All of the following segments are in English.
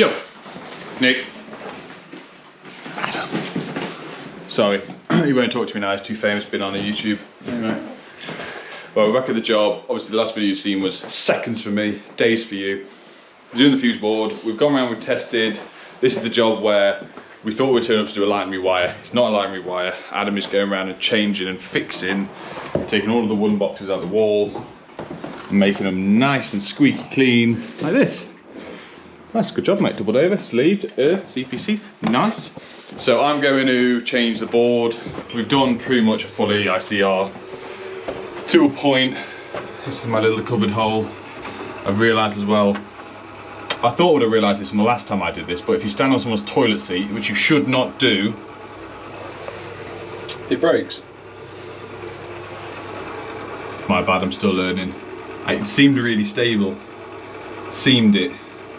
Yo, Nick. Adam. Sorry, he won't talk to me now, he's too famous, been on YouTube. Anyway. Well, we're back at the job. Obviously the last video you've seen was seconds for me, days for you. We're doing the fuse board, we've gone around, we've tested. This is the job where we thought we'd turn up to do a light and rewire. It's not a light and rewire. Adam is going around and changing and fixing, taking all of the wooden boxes out of the wall, and making them nice and squeaky clean, like this. Nice, good job mate, doubled over, sleeved, earth, CPC, nice. So I'm going to change the board. We've done pretty much a full ICR to a point. This is my little cupboard hole. I've realised as well, I thought I would have realised this from the last time I did this, but if you stand on someone's toilet seat, which you should not do, it breaks. My bad, I'm still learning. It seemed really stable. Seemed it.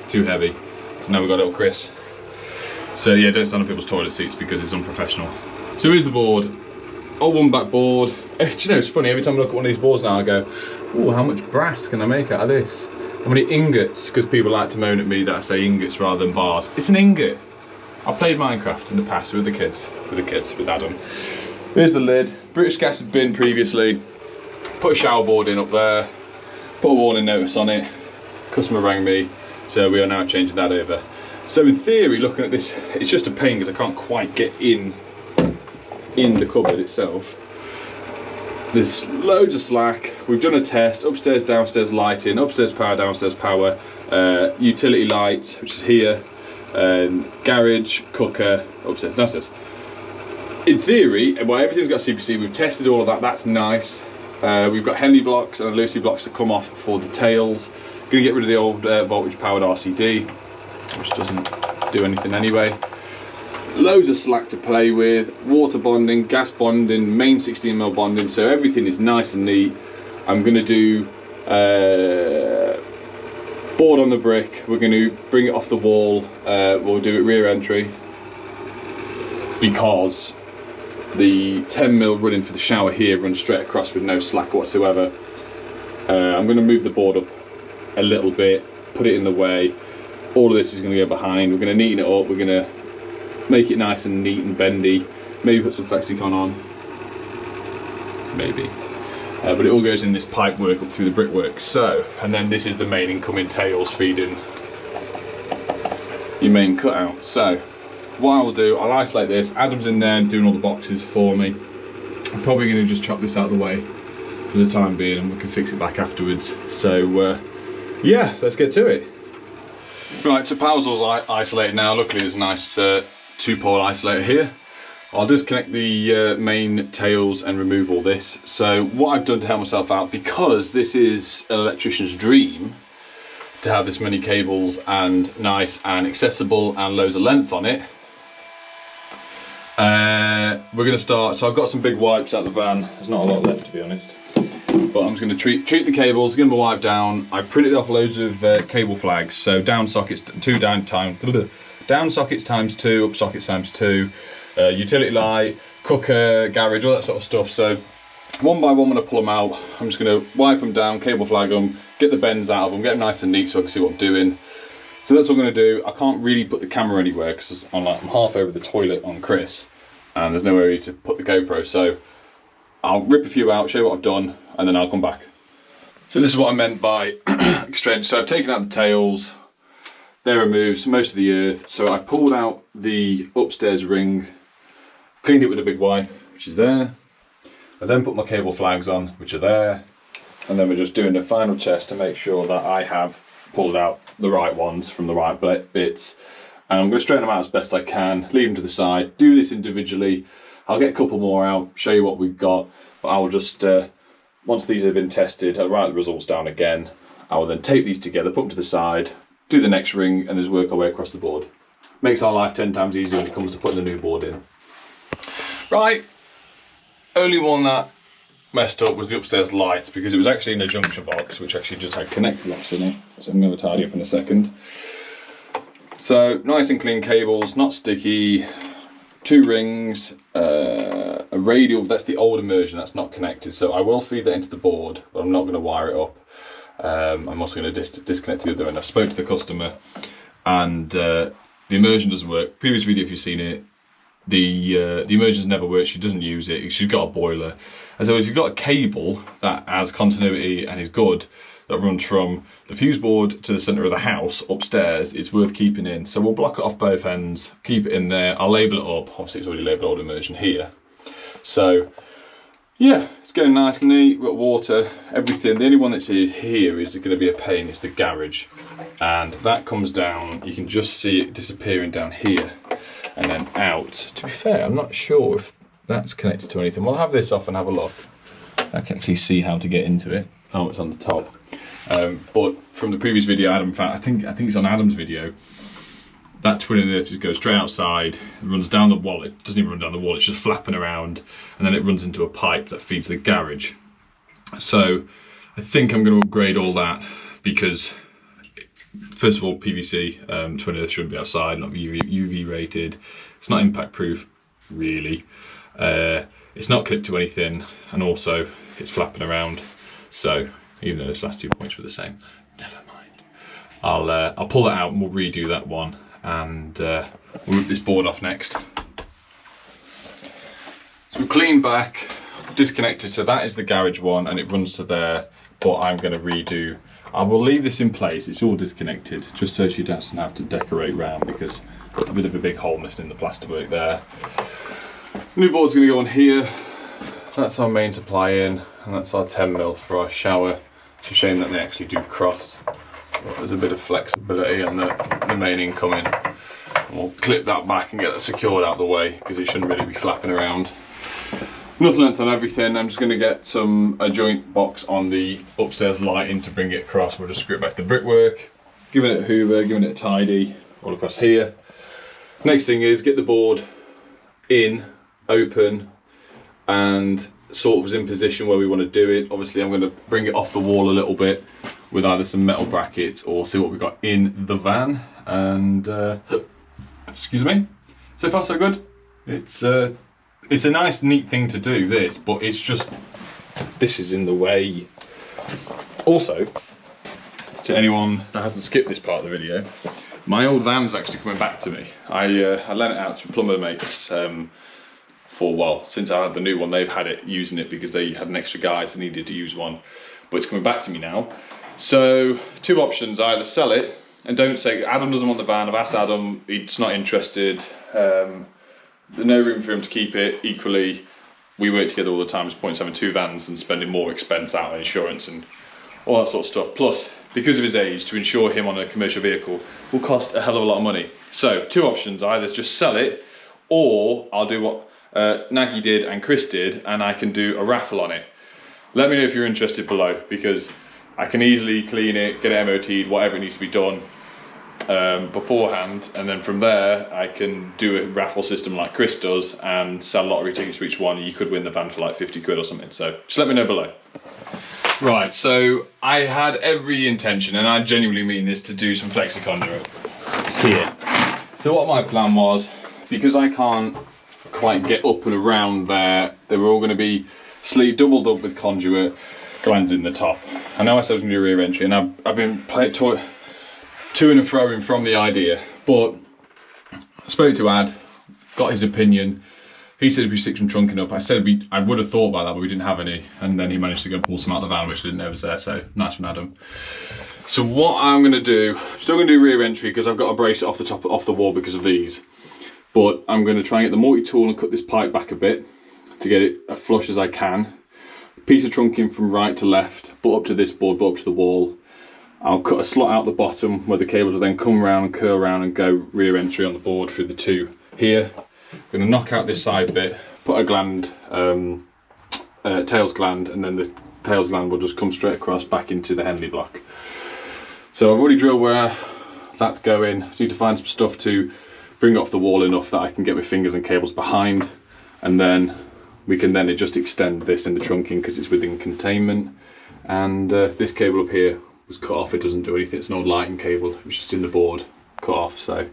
Too heavy. So now we've got little Chris. So yeah, don't stand on people's toilet seats because it's unprofessional. So here's the board. Old one back board. Do you know, it's funny, every time I look at one of these boards now I go, oh, how much brass can I make out of this? How many ingots? Because people like to moan at me that I say ingots rather than bars. It's an ingot. I've played Minecraft in the past with the kids, with Adam. Here's the lid. British Gas had been previously. Put a shower board in up there. Put a warning notice on it. Customer rang me, so we are now changing that over. So in theory, looking at this, it's just a pain because I can't quite get in the cupboard itself. There's loads of slack. We've done a test, upstairs, downstairs lighting, upstairs power, downstairs power, utility light, which is here, garage, cooker, upstairs, downstairs. In theory, well, everything's got CPC, we've tested all of that, that's nice. We've got Henley blocks and Lucy blocks to come off for the tails. Gonna get rid of the old voltage powered RCD, which doesn't do anything anyway. Loads of slack to play with, water bonding, gas bonding, main 16mm bonding, so everything is nice and neat. I'm going to do board on the brick, we're going to bring it off the wall, we'll do it rear entry, because the 10mm running for the shower here runs straight across with no slack whatsoever. I'm going to move the board up a little bit, put it in the way, all of this is going to go behind, we're going to neaten it up, we're going to make it nice and neat and bendy, maybe put some Flexicon on, maybe, but it all goes in this pipe work up through the brickwork. So, and then this is the main incoming tails feeding your main cutout. So what I'll do, I'll isolate this, Adam's in there doing all the boxes for me. I'm probably going to just chop this out of the way for the time being and we can fix it back afterwards. So yeah, let's get to it. Right, so power's all isolated now. Luckily there's a nice 2-pole isolator here. I'll disconnect the main tails and remove all this. So what I've done to help myself out, because this is an electrician's dream to have this many cables and nice and accessible and loads of length on it, we're going to start. So I've got some big wipes out of the van. There's not a lot left to be honest, but I'm just going to treat the cables, give them a wipe down. I've printed off loads of cable flags, so down sockets, down sockets times 2, up sockets times 2, utility light, cooker, garage, all that sort of stuff. So one by one when I pull them out, I'm just going to wipe them down, cable flag them, get the bends out of them, get them nice and neat so I can see what I'm doing. So that's what I'm going to do. I can't really put the camera anywhere because I'm half over the toilet on Chris and there's nowhere really to put the GoPro, so I'll rip a few out, show you what I've done, and then I'll come back. So this is what I meant by exchange. So I've taken out the tails, they're removed, most of the earth. So I've pulled out the upstairs ring, cleaned it with a big wipe, which is there. I then put my cable flags on, which are there. And then we're just doing the final test to make sure that I have pulled out the right ones from the right bits. And I'm going to straighten them out as best I can, leave them to the side, do this individually. I'll get a couple more out, show you what we've got, but I will just, once these have been tested, I'll write the results down again. I will then tape these together, put them to the side, do the next ring, and just work our way across the board. Makes our life 10 times easier when it comes to putting the new board in. Right, only one that messed up was the upstairs lights, because it was actually in a junction box, which actually just had connect blocks in it. So I'm going to tidy up in a second. So nice and clean cables, not sticky. 2 rings, a radial, that's the old immersion, that's not connected, so I will feed that into the board, but I'm not going to wire it up. I'm also going to disconnect the other end. I've spoke to the customer and the immersion doesn't work. Previous video, if you've seen it, the immersion's never worked. She doesn't use it. She's got a boiler. And so if you've got a cable that has continuity and is good, that runs from the fuse board to the centre of the house upstairs, it's worth keeping in. So we'll block it off both ends, keep it in there. I'll label it up. Obviously it's already labelled old immersion here. So yeah, it's going nice and neat. We've got water, everything. The only one that's here is going to be a pain. It's the garage, and that comes down. You can just see it disappearing down here and then out. To be fair, I'm not sure if that's connected to anything. We'll have this off and have a look. I can actually see how to get into it. Oh, it's on the top. But from the previous video, Adam found, I think it's on Adam's video, that twin in there goes straight outside, it runs down the wall. It doesn't even run down the wall, it's just flapping around, and then it runs into a pipe that feeds the garage. So I think I'm going to upgrade all that, because first of all, PVC, twin earth shouldn't be outside, not UV rated. It's not impact proof, really. It's not clipped to anything, and also it's flapping around. So even though those last 2 points were the same, never mind. I'll pull that out and we'll redo that one, and we'll rip this board off next. So we've cleaned back, disconnected. So that is the garage one, and it runs to there. But I'm going to redo. I will leave this in place. It's all disconnected, just so she doesn't have to decorate round, because there's a bit of a big hole missing in the plasterwork there. New board's going to go on here. That's our main supply in, and that's our 10mm for our shower. It's a shame that they actually do cross, but there's a bit of flexibility on the main incoming. And we'll clip that back and get that secured out of the way, because it shouldn't really be flapping around. Enough length on everything. I'm just going to get a joint box on the upstairs lighting to bring it across. We'll just screw it back to the brickwork, giving it a hoover, giving it a tidy all across here. Next thing is get the board in, open, and sort of in position where we want to do it. Obviously I'm going to bring it off the wall a little bit with either some metal brackets or see what we've got in the van. And excuse me, so far so good. It's a nice neat thing to do, this, but it's just, this is in the way. Also, to anyone that hasn't skipped this part of the video, my old van's actually coming back to me. I lent it out to plumber mates for, well, since I had the new one, they've had it, using it, because they had an extra guy, so they needed to use one. But it's coming back to me now. So, two options: either sell it, and don't say, Adam doesn't want the van. I've asked Adam, he's not interested. There's no room for him to keep it. Equally, we work together all the time. It's pointless having two vans and spending more expense out on insurance and all that sort of stuff. Plus, because of his age, to insure him on a commercial vehicle will cost a hell of a lot of money. So, two options: either just sell it, or I'll do what Nagy did and Chris did, and I can do a raffle on it. Let me know if you're interested below, because I can easily clean it, get it MOT'd, whatever it needs to be done beforehand, and then from there I can do a raffle system like Chris does and sell lottery tickets for each one. You could win the van for like 50 quid or something. So just let me know below. Right, so I had every intention, and I genuinely mean this, to do some flexi conduit here. So what my plan was, because I can't quite get up and around there, they were all going to be sleeve doubled up with conduit, glanded in the top. I know I said I was going to do a rear entry, and I've been to and fro from the idea, but I spoke to Ad, got his opinion. He said we stick some trunking up. I said I would have thought about that, but we didn't have any, and then he managed to go pull some out of the van, which I didn't know was there, so nice one, Adam. So what I'm going to do, I'm still going to do rear entry, because I've got to brace it off the wall because of these. But I'm going to try and get the multi-tool and cut this pipe back a bit to get it as flush as I can. Piece of trunking from right to left, butt up to this board, butt up to the wall. I'll cut a slot out the bottom where the cables will then come around and curl around and go rear entry on the board through the two here. I'm going to knock out this side bit, put a gland, tails gland, and then the tails gland will just come straight across back into the Henley block. So I've already drilled where that's going. I just need to find some stuff to bring it off the wall enough that I can get my fingers and cables behind, and then we can then just extend this in the trunking because it's within containment. And this cable up here was cut off. It doesn't do anything. It's an old lighting cable. It was just in the board, cut off. So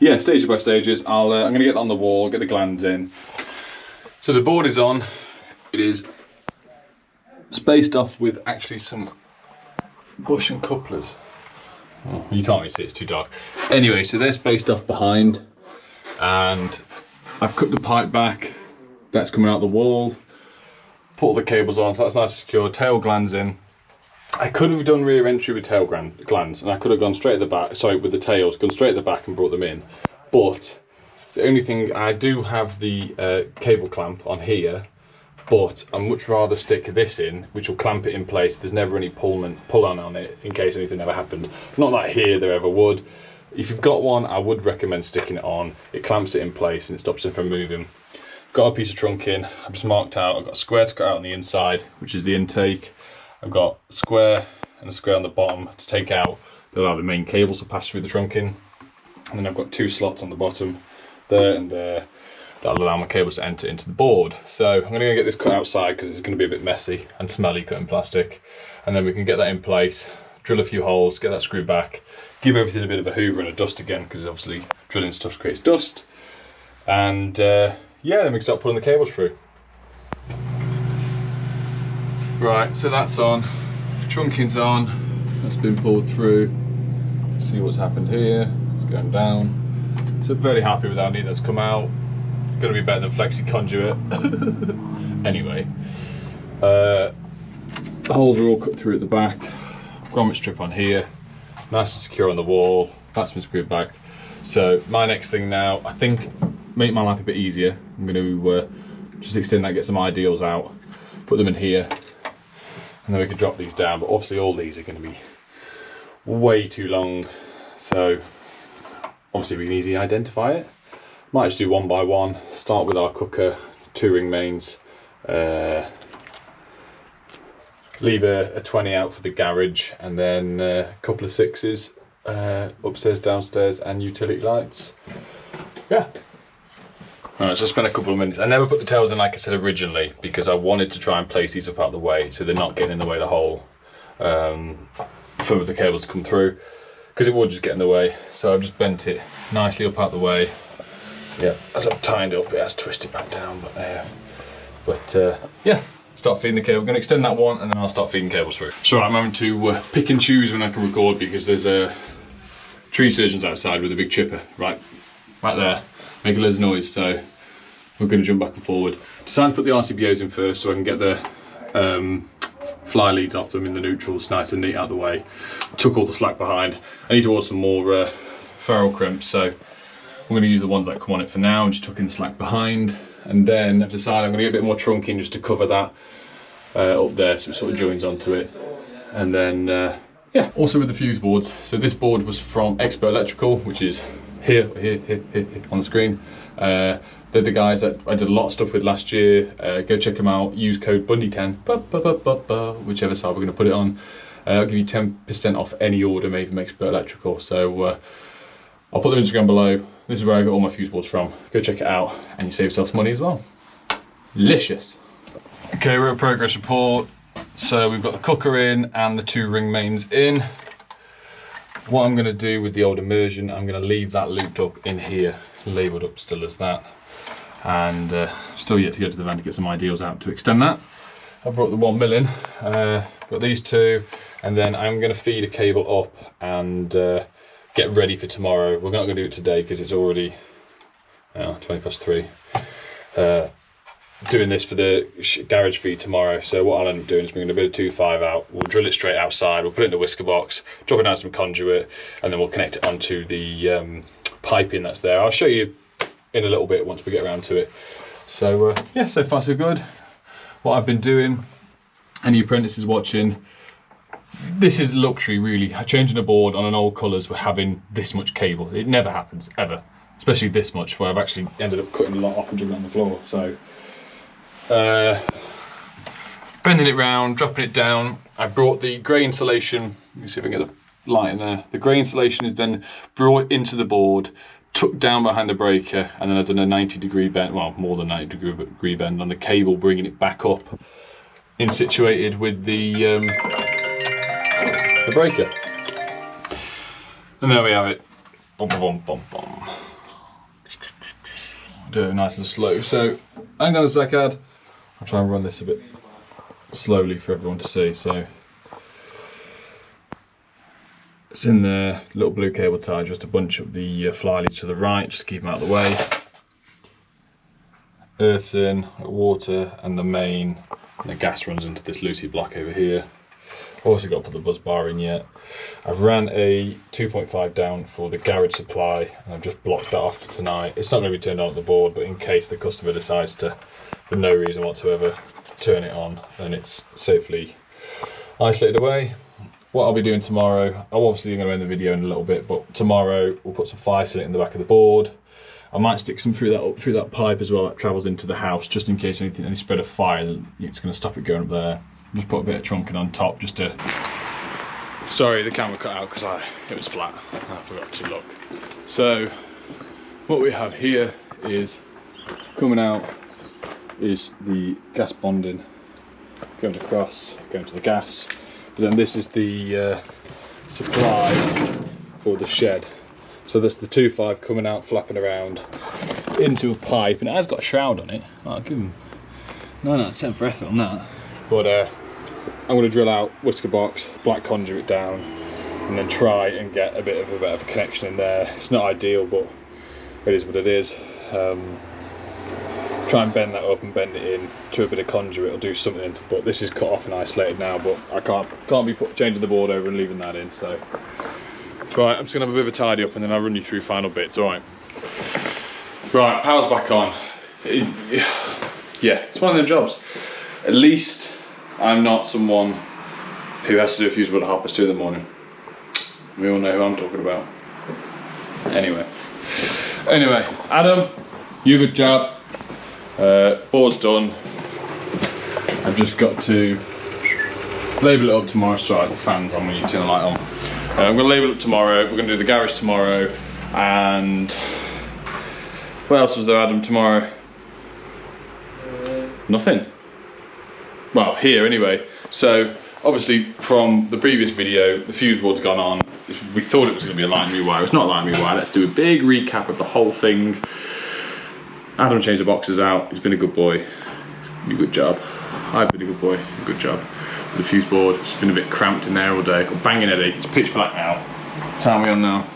yeah, stages by stages. I'm going to get that on the wall, get the glands in. So the board is on. It is spaced off with actually some bush and couplers. Oh, you can't really see, it's too dark. Anyway, so they're spaced off behind, and I've cut the pipe back. That's coming out the wall. Put all the cables on, so that's nice and secure. Tail glands in. I could have done rear entry with tail glands, and I could have gone straight at the back, sorry, with the tails, gone straight at the back and brought them in. But the only thing, I do have the cable clamp on here, but I'd much rather stick this in, which will clamp it in place. There's never any pull on it in case anything ever happened. Not that here there ever would. If you've got one, I would recommend sticking it on. It clamps it in place and it stops it from moving. Got a piece of trunk in, I've just marked out, I've got a square to cut out on the inside, which is the intake. I've got a square and a square on the bottom to take out, that allow the main cables to pass through the trunk in. And then I've got 2 slots on the bottom, there and there, that'll allow my cables to enter into the board. So I'm going to go get this cut outside because it's going to be a bit messy and smelly cutting plastic. And then we can get that in place, drill a few holes, get that screwed back, give everything a bit of a hoover and a dust again, because obviously drilling stuff creates dust. And yeah, then we can start pulling the cables through. Right, so that's on, trunking's on, that's been pulled through. See what's happened here, it's going down. So very happy with how neat that's come out. It's going to be better than Flexi Conduit. Anyway, the holes are all cut through at the back. Grommet strip on here, nice and secure on the wall, that's been screwed back. So my next thing now, I think, make my life a bit easier. I'm going to just extend that, get some ideals out, put them in here, and then we can drop these down. But obviously all these are going to be way too long, so obviously we can easily identify it. Might just do one by one, start with our cooker, 2 ring mains, leave a 20 out for the garage, and then a couple of 6s upstairs, downstairs, and utility lights. Yeah. Alright, so I spent a couple of minutes. I never put the tails in like I said originally, because I wanted to try and place these up out of the way so they're not getting in the way of the hole for the cables to come through, because it would just get in the way. So I've just bent it nicely up out the way. Yeah, as I've tied it up, it has twisted back down, but yeah, start feeding the cable. I'm going to extend that one, and then I'll start feeding cables through. So I'm having to pick and choose when I can record, because there's tree surgeons outside with a big chipper right there, making loads of noise. So we're going to jump back and forward. Decided to put the RCBOs in first so I can get the fly leads off them in the neutrals nice and neat out of the way. Took all the slack behind. I need to order some more ferrule crimps, so I'm going to use the ones that come on it for now, and just tuck in the slack behind. And then I've decided I'm going to get a bit more trunking just to cover that up there, so it sort of joins onto it. And then yeah, also with the fuse boards. So this board was from Expert Electrical, which is here on the screen. They're the guys that I did a lot of stuff with last year. Go check them out. Use code Bundy10, whichever side we're going to put it on. I'll give you 10% off any order made from Expert Electrical. So I'll put their Instagram below. This is where I got all my fuse boards from. Go check it out, and you save yourself some money as well. Delicious. Okay, we're at progress report. So we've got the cooker in and the 2 ring mains in. What I'm going to do with the old immersion, I'm going to leave that looped up in here, labelled up still as that. And still yet to go to the van to get some ideals out to extend that. I brought the 1mm in, got these 2, and then I'm going to feed a cable up and get ready for tomorrow. We're not going to do it today because it's already 3:20. Doing this for the garage feed tomorrow. So what I'll end up doing is bringing a bit of 2.5 out. We'll drill it straight outside. We'll put it in the whisker box, drop it down some conduit, and then we'll connect it onto the piping that's there. I'll show you in a little bit once we get around to it. So yeah, so far so good. What I've been doing, any apprentices watching, this is luxury really. Changing a board on an old colours with having this much cable. It never happens, ever. Especially this much, where I've actually ended up cutting a lot off and juggling it on the floor. So bending it round, dropping it down. I brought the grey insulation, you can see if I can get the light in there. The grey insulation is then brought into the board, tucked down behind the breaker, and then I've done a 90-degree bend, well, more than 90-degree bend on the cable, bringing it back up, in situated with the breaker. And there we have it. Boom, boom, boom, boom. Do it nice and slow. So, hang on a second. I'll try and run this a bit slowly for everyone to see. So, It's in there, little blue cable tie, just to bunch up the fly leads to the right, just to keep them out of the way. Earth's in, water, and the main, and the gas runs into this Lucy block over here. Also got to put the buzz bar in yet. I've ran a 2.5 down for the garage supply, and I've just blocked that off for tonight. It's not going to be turned on at the board, but in case the customer decides to, for no reason whatsoever, turn it on, then it's safely isolated away. What I'll be doing tomorrow, I'm obviously going to end the video in a little bit, but tomorrow we'll put some fire sealant in the back of the board. I might stick some through that pipe as well that travels into the house, just in case any spread of fire, it's going to stop it going up there. Just put a bit of trunking on top just to... Sorry, the camera cut out because it was flat. I forgot to look. So, what we have here is, coming out is the gas bonding, going across, going to the gas. But then this is the supply for the shed. So that's the 2.5 coming out, flapping around into a pipe, and it has got a shroud on it. I'll give him 9 out of 10 for effort on that. But I'm going to drill out whisker box, black conduit down, and then try and get a bit of a connection in there. It's not ideal, but it is what it is. Try and bend that up and bend it in to a bit of conduit or do something. But this is cut off and isolated now, but I can't be changing the board over and leaving that in. So right, I'm just gonna have a bit of a tidy up and then I'll run you through final bits. All right. Right, power's back on. Yeah, it's one of them jobs. At least I'm not someone who has to do a fuse board at 2:30 in the morning. We all know who I'm talking about. Anyway, Adam, you good job. Board's done. I've just got to label it up tomorrow. Sorry, the fan's on when you turn the light on. I'm going to label it up tomorrow. We're going to do the garage tomorrow. And what else was there, Adam, tomorrow? Nothing. Well, here anyway. So obviously from the previous video, the fuse board's gone on. We thought it was going to be a line rewire. It's not a line rewire. Let's do a big recap of the whole thing. Adam changed the boxes out. He's been a good boy. You good job. I've been a good boy. Good job. With the fuse board, it's been a bit cramped in there all day. Got banging headache. It's pitch black now. What time are we on now?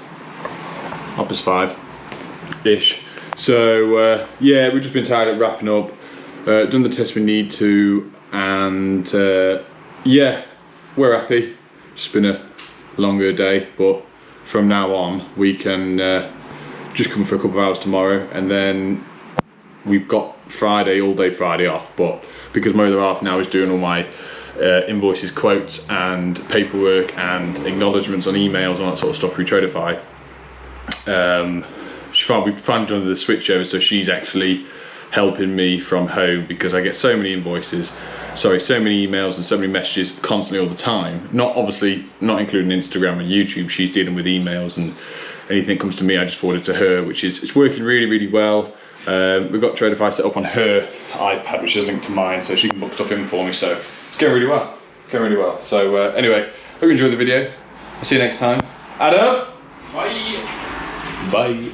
5:05-ish. So yeah, we've just been tired of wrapping up. Done the tests we need to, and yeah, we're happy. It's been a longer day, but from now on we can just come for a couple of hours tomorrow, and then we've got Friday, all day Friday off. But because my other half now is doing all my invoices, quotes and paperwork and acknowledgements on emails and all that sort of stuff through Tradify, we've finally done the switch over, so she's actually helping me from home, because I get so many invoices, so many emails and so many messages constantly all the time. Not including Instagram and YouTube. She's dealing with emails, and anything that comes to me I just forward it to her, which is, it's working really, really well. We've got Tradify set up on her iPad, which is linked to mine, so she can book stuff in for me, so it's going really well. So anyway, hope you enjoyed the video. I'll see you next time. Adam! Bye! Bye!